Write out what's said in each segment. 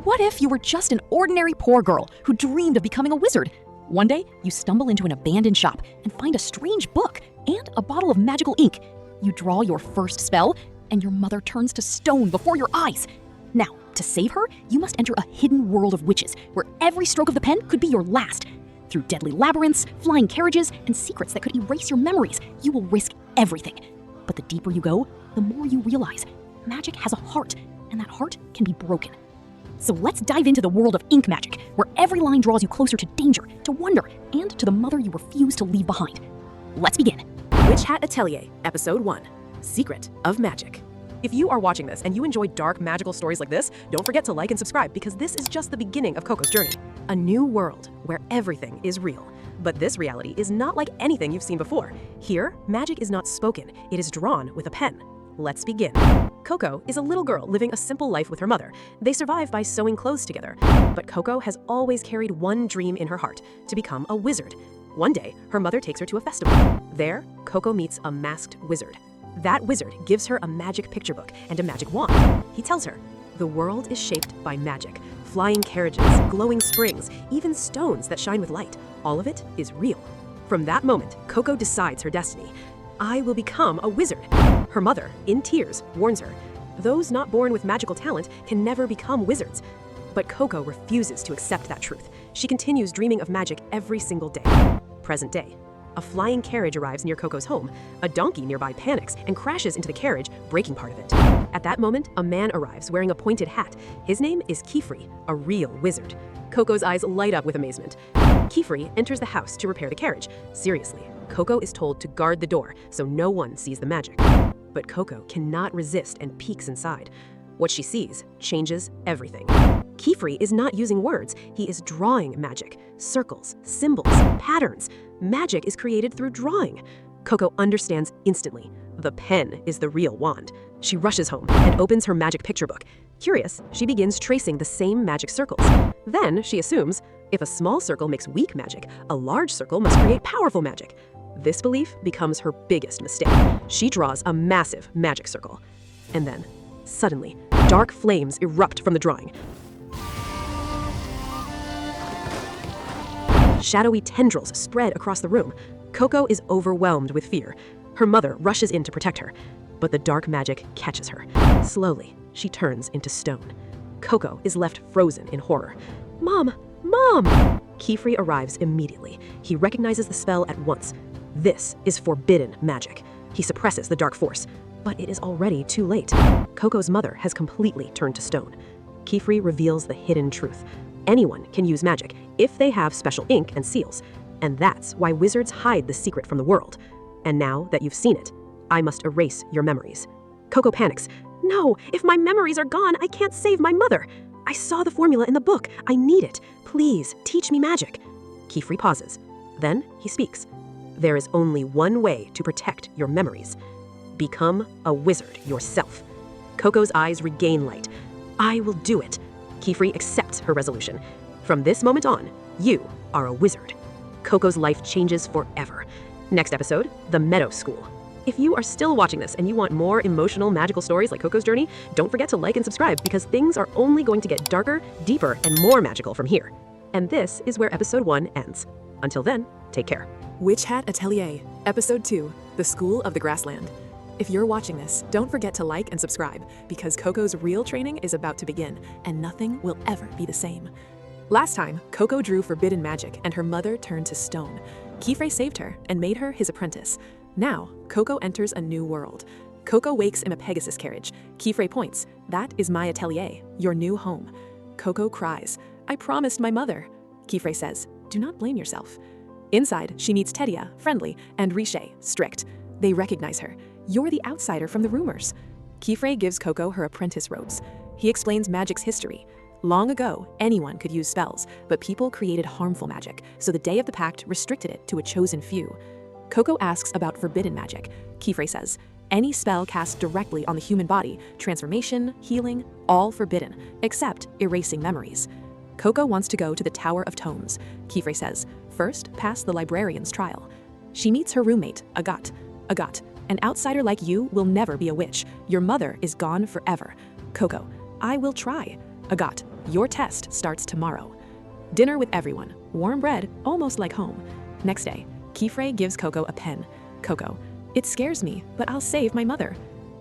What if you were just an ordinary poor girl who dreamed of becoming a wizard? One day, you stumble into an abandoned shop and find a strange book and a bottle of magical ink. You draw your first spell, and your mother turns to stone before your eyes. Now, to save her, you must enter a hidden world of witches where every stroke of the pen could be your last. Through deadly labyrinths, flying carriages, and secrets that could erase your memories, you will risk everything. But the deeper you go, the more you realize magic has a heart, and that heart can be broken. So let's dive into the world of ink magic, where every line draws you closer to danger, to wonder, and to the mother you refuse to leave behind. Let's begin. Witch Hat Atelier, Episode 1, Secret of Magic. If you are watching this and you enjoy dark, magical stories like this, don't forget to like and subscribe because this is just the beginning of Coco's journey. A new world where everything is real. But this reality is not like anything you've seen before. Here, magic is not spoken, it is drawn with a pen. Let's begin. Coco is a little girl living a simple life with her mother. They survive by sewing clothes together. But Coco has always carried one dream in her heart, to become a wizard. One day, her mother takes her to a festival. There, Coco meets a masked wizard. That wizard gives her a magic picture book and a magic wand. He tells her, the world is shaped by magic. Flying carriages, glowing springs, even stones that shine with light. All of it is real. From that moment, Coco decides her destiny. I will become a wizard. Her mother, in tears, warns her, those not born with magical talent can never become wizards. But Coco refuses to accept that truth. She continues dreaming of magic every single day. Present day. A flying carriage arrives near Coco's home. A donkey nearby panics and crashes into the carriage, breaking part of it. At that moment, a man arrives wearing a pointed hat. His name is Kifri, a real wizard. Coco's eyes light up with amazement. Kifri enters the house to repair the carriage. Seriously, Coco is told to guard the door so no one sees the magic. But Coco cannot resist and peeks inside. What she sees changes everything. Kifri is not using words, he is drawing magic. Circles, symbols, patterns. Magic is created through drawing. Coco understands instantly. The pen is the real wand. She rushes home and opens her magic picture book. Curious, she begins tracing the same magic circles. Then she assumes, if a small circle makes weak magic, a large circle must create powerful magic. This belief becomes her biggest mistake. She draws a massive magic circle. And then, suddenly, dark flames erupt from the drawing. Shadowy tendrils spread across the room. Coco is overwhelmed with fear. Her mother rushes in to protect her, but the dark magic catches her. Slowly, she turns into stone. Coco is left frozen in horror. Mom! Mom! Kifri arrives immediately. He recognizes the spell at once. This is forbidden magic. He suppresses the dark force, but it is already too late. Coco's mother has completely turned to stone. Kifri reveals the hidden truth. Anyone can use magic if they have special ink and seals, and that's why wizards hide the secret from the world. And now that you've seen it, I must erase your memories. Coco panics. No, if my memories are gone, I can't save my mother. I saw the formula in the book. I need it. Please, teach me magic. Kifri pauses. Then he speaks. There is only one way to protect your memories. Become a wizard yourself. Coco's eyes regain light. I will do it. Kifri accepts her resolution. From this moment on, you are a wizard. Coco's life changes forever. Next episode, The Meadow School. If you are still watching this and you want more emotional, magical stories like Coco's journey, don't forget to like and subscribe because things are only going to get darker, deeper, and more magical from here. And this is where episode 1 ends. Until then, take care. Witch Hat Atelier, Episode 2, The School of the Grassland. If you're watching this, don't forget to like and subscribe because Coco's real training is about to begin and nothing will ever be the same. Last time, Coco drew forbidden magic and her mother turned to stone. Kifri saved her and made her his apprentice. Now, Coco enters a new world. Coco wakes in a Pegasus carriage. Kifri points, that is my atelier, your new home. Coco cries, I promised my mother. Kifri says, do not blame yourself. Inside, she meets Tedia, friendly, and Riche, strict. They recognize her. You're the outsider from the rumors. Kifri gives Coco her apprentice robes. He explains magic's history. Long ago, anyone could use spells, but people created harmful magic, so the Day of the Pact restricted it to a chosen few. Coco asks about forbidden magic. Kifri says, any spell cast directly on the human body, transformation, healing, all forbidden, except erasing memories. Coco wants to go to the Tower of Tomes. Kifri says, first, pass the librarian's trial. She meets her roommate, Agat. Agat, an outsider like you will never be a witch. Your mother is gone forever. Coco, I will try. Agat, Your test starts tomorrow. Dinner with everyone. Warm bread, almost like home. Next day, Kifrey gives Coco a pen. Coco, it scares me, but I'll save my mother.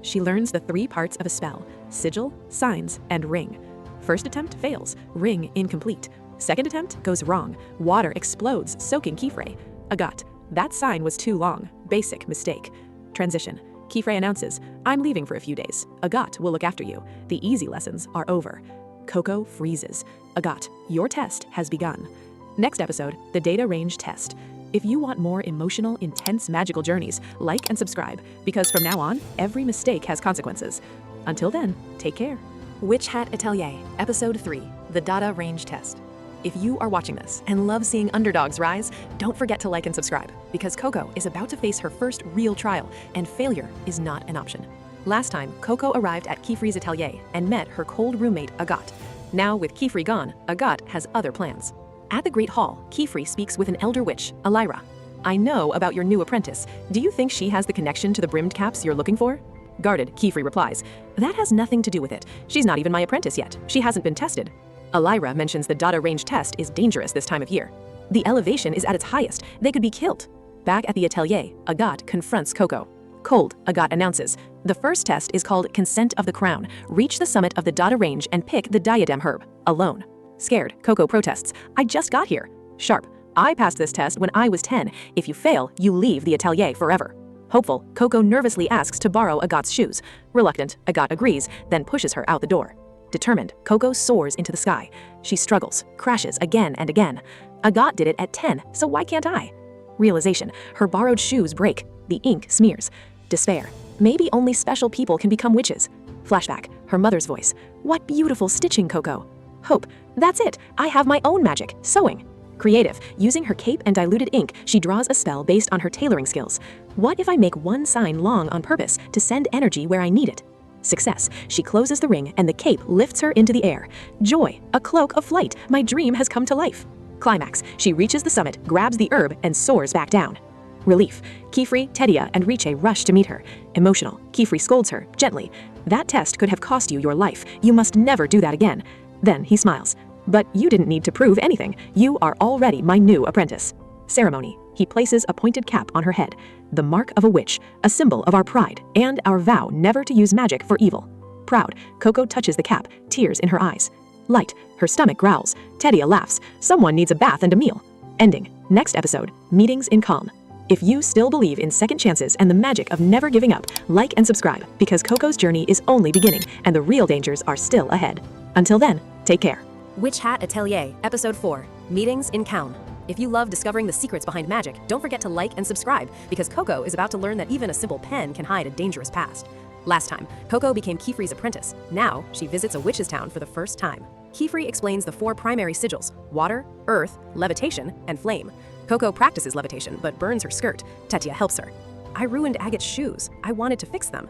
She learns the 3 parts of a spell: sigil, signs, and ring. First attempt fails, ring incomplete. Second attempt goes wrong, water explodes, soaking Kifrey. Agat, that sign was too long, basic mistake. Transition. Kifrey announces, I'm leaving for a few days. Agat will look after you. The easy lessons are over. Coco freezes. Agat, your test has begun. Next episode, the Dadah range test. If you want more emotional, intense magical journeys, like and subscribe, because from now on, every mistake has consequences. Until then, take care. Witch Hat Atelier, Episode 3, The Dadah Range Test. If you are watching this and love seeing underdogs rise, don't forget to like and subscribe, because Coco is about to face her first real trial, and failure is not an option. Last time, Coco arrived at Kifrey's atelier and met her cold roommate, Agat. Now, with Kifrey gone, Agat has other plans. At the Great Hall, Kifrey speaks with an elder witch, Elira. I know about your new apprentice. Do you think she has the connection to the brimmed caps you're looking for? Guarded, Kifrey replies, that has nothing to do with it. She's not even my apprentice yet. She hasn't been tested. Elira mentions the Dadah range test is dangerous this time of year. The elevation is at its highest. They could be killed. Back at the atelier, Agat confronts Coco. Cold, Agat announces, the first test is called Consent of the Crown. Reach the summit of the Dadah range and pick the diadem herb, alone. Scared, Coco protests, I just got here. Sharp, I passed this test when I was 10. If you fail, you leave the atelier forever. Hopeful, Coco nervously asks to borrow Agat's shoes. Reluctant, Agat agrees, then pushes her out the door. Determined, Coco soars into the sky. She struggles, crashes again and again. Agat did it at 10, so why can't I? Realization, her borrowed shoes break. The ink smears. Despair, maybe only special people can become witches. Flashback, her mother's voice. What beautiful stitching, Coco. Hope, that's it, I have my own magic, sewing. Creative, using her cape and diluted ink, she draws a spell based on her tailoring skills. What if I make one sign long on purpose to send energy where I need it? Success, she closes the ring and the cape lifts her into the air. Joy, a cloak of flight, my dream has come to life. Climax, she reaches the summit, grabs the herb, and soars back down. Relief, Kifrey, Dadah, and Riche rush to meet her. Emotional, Kifrey scolds her, gently. That test could have cost you your life. You must never do that again. Then he smiles. But you didn't need to prove anything. You are already my new apprentice. Ceremony, he places a pointed cap on her head. The mark of a witch, a symbol of our pride, and our vow never to use magic for evil. Proud, Coco touches the cap, tears in her eyes. Light, her stomach growls. Dadah laughs. Someone needs a bath and a meal. Ending. Next episode, Meetings in Kalhn. If you still believe in second chances and the magic of never giving up, like and subscribe, because Coco's journey is only beginning and the real dangers are still ahead. Until then, take care. Witch Hat Atelier, Episode 4, Meetings in Kalhn. If you love discovering the secrets behind magic, don't forget to like and subscribe, because Coco is about to learn that even a simple pen can hide a dangerous past. Last time, Coco became Kifrey's apprentice. Now, she visits a witch's town for the first time. Kifrey explains the 4 primary sigils: water, earth, levitation, and flame. Coco practices levitation, but burns her skirt. Dadah helps her. I ruined Agat's shoes. I wanted to fix them.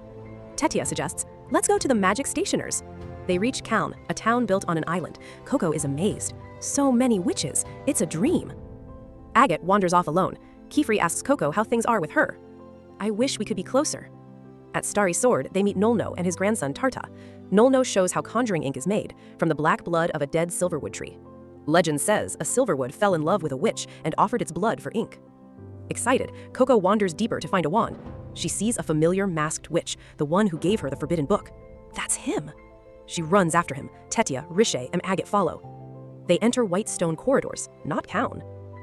Dadah suggests, let's go to the magic stationers. They reach Kalhn, a town built on an island. Coco is amazed. So many witches. It's a dream. Agat wanders off alone. Kifrey asks Coco how things are with her. I wish we could be closer. At Starry Sword, they meet Nolno and his grandson Tarta. Nolno shows how conjuring ink is made, from the black blood of a dead silverwood tree. Legend says a silverwood fell in love with a witch and offered its blood for ink. Excited, Coco wanders deeper to find a wand. She sees a familiar masked witch, the one who gave her the forbidden book. That's him. She runs after him. Dadah, Riche, and Agat follow. They enter white stone corridors, not Kalhn.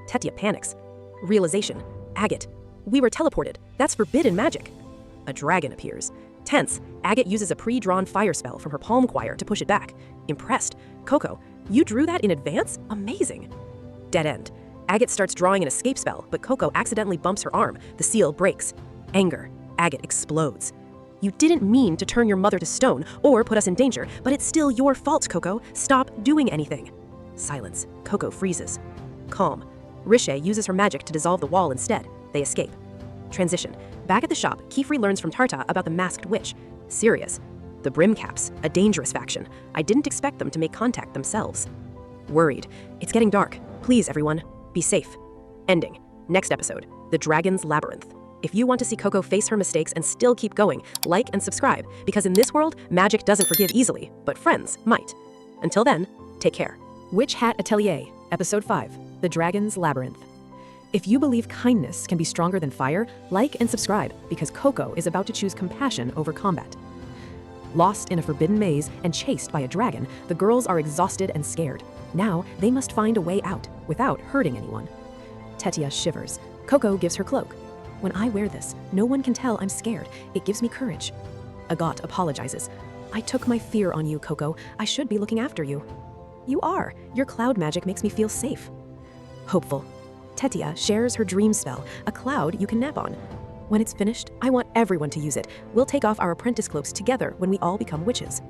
Dadah panics. Realization. Agat, we were teleported. That's forbidden magic. A dragon appears. Tense, Agat uses a pre-drawn fire spell from her palm choir to push it back. Impressed. Coco, you drew that in advance? Amazing. Dead end. Agat starts drawing an escape spell, but Coco accidentally bumps her arm. The seal breaks. Anger. Agat explodes. You didn't mean to turn your mother to stone or put us in danger, but it's still your fault, Coco. Stop doing anything. Silence. Coco freezes. Calm. Riche uses her magic to dissolve the wall instead. They escape. Transition. Back at the shop, Kifrey learns from Tarta about the masked witch. Serious. The Brimcaps, a dangerous faction. I didn't expect them to make contact themselves. Worried. It's getting dark. Please, everyone, be safe. Ending. Next episode, The Dragon's Labyrinth. If you want to see Coco face her mistakes and still keep going, like and subscribe, because in this world, magic doesn't forgive easily, but friends might. Until then, take care. Witch Hat Atelier, Episode 5, The Dragon's Labyrinth. If you believe kindness can be stronger than fire, like and subscribe, because Coco is about to choose compassion over combat. Lost in a forbidden maze and chased by a dragon, the girls are exhausted and scared. Now, they must find a way out without hurting anyone. Tetia shivers. Coco gives her cloak. When I wear this, no one can tell I'm scared. It gives me courage. Agat apologizes. I took my fear on you, Coco. I should be looking after you. You are. Your cloud magic makes me feel safe. Hopeful. Tetia shares her dream spell, a cloud you can nap on. When it's finished, I want everyone to use it. We'll take off our apprentice cloaks together when we all become witches.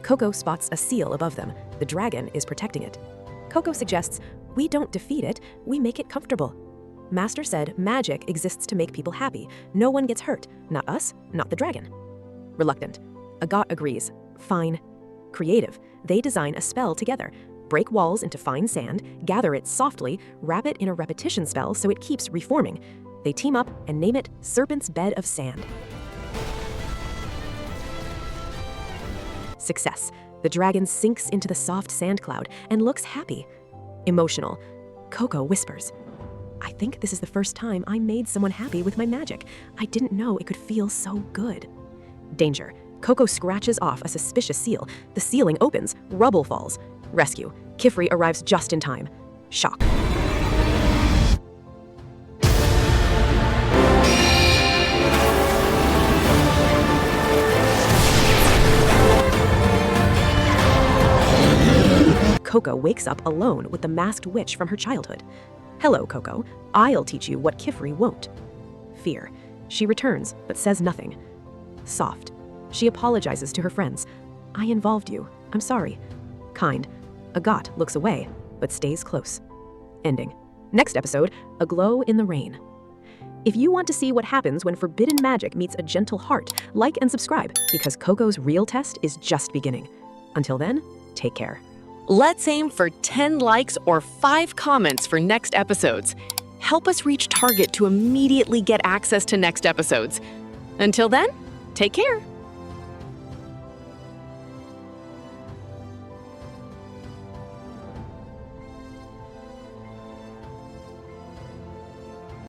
Coco spots a seal above them. The dragon is protecting it. Coco suggests, we don't defeat it, we make it comfortable. Master said magic exists to make people happy. No one gets hurt. Not us, not the dragon. Reluctant. Agat agrees. Fine. Creative. They design a spell together. Break walls into fine sand, gather it softly, wrap it in a repetition spell so it keeps reforming. They team up and name it Serpent's Bed of Sand. Success. The dragon sinks into the soft sand cloud and looks happy. Emotional. Coco whispers, I think this is the first time I made someone happy with my magic. I didn't know it could feel so good. Danger. Coco scratches off a suspicious seal. The ceiling opens. Rubble falls. Rescue. Kifri arrives just in time. Shock. Coco wakes up alone with the masked witch from her childhood. Hello, Coco. I'll teach you what Kifri won't. Fear. She returns, but says nothing. Soft. She apologizes to her friends. I involved you. I'm sorry. Kind. Agat looks away, but stays close. Ending. Next episode, A Glow in the Rain. If you want to see what happens when forbidden magic meets a gentle heart, like and subscribe, because Coco's real test is just beginning. Until then, take care. Let's aim for 10 likes or 5 comments for next episodes. Help us reach target to immediately get access to next episodes. Until then, take care.